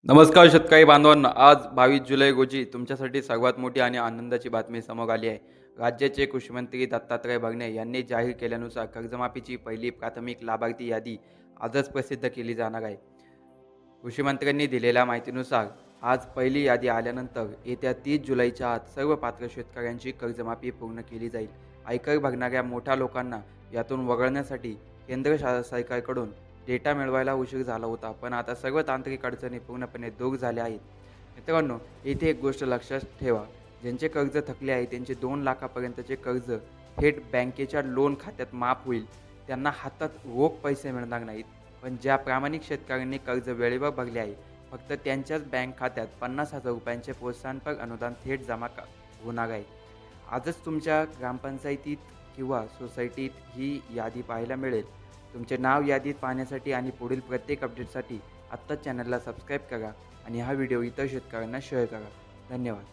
नमस्कार शेतकरी बांधवांना, आज 22 जुलै रोजी तुमच्यासाठी सर्वात मोठी आणि आनंदाची बातमी समोर आली आहे. राज्याचे कृषीमंत्री दत्तात्रय भरणे यांनी जाहीर केल्यानुसार कर्जमाफीची पहिली प्राथमिक लाभार्थी यादी आजच प्रसिद्ध केली जाणार आहे. कृषीमंत्र्यांनी दिलेल्या माहितीनुसार आज पहिली यादी आल्यानंतर येत्या 30 जुलैच्या आत सर्व पात्र शेतकऱ्यांची कर्जमाफी पूर्ण केली जाईल. आयकर भरणाऱ्या मोठ्या लोकांना यातून वगळण्यासाठी केंद्र सरकारकडून डेटा मिळवायला उशीर झाला होता, पण आता सर्व तांत्रिक अडचणी पूर्णपणे दूर झाल्या आहेत. मित्रांनो, इथे एक गोष्ट लक्षात ठेवा, ज्यांचे कर्ज थकले आहे त्यांचे 2 लाखापर्यंतचे कर्ज थेट बँकेच्या लोन खात्यात माफ होईल. त्यांना हातात रोख पैसे मिळणार नाहीत. पण ज्या प्रामाणिक शेतकऱ्यांनी कर्ज वेळेवर भरले आहे, फक्त त्यांच्याच बँक खात्यात 50,000 रुपयांचे प्रोत्साहनपर अनुदान थेट जमा होणार आहे. आजच तुमच्या ग्रामपंचायतीत किंवा सोसायटीत ही यादी पाहायला मिळेल. तुमचे नाव यादीत पाहण्यासाठी आणि पुढील प्रत्येक अपडेटसाठी आत्ताच चॅनलला सबस्क्राईब करा आणि हा व्हिडिओ इतर शेतकऱ्यांना शेअर करा. धन्यवाद.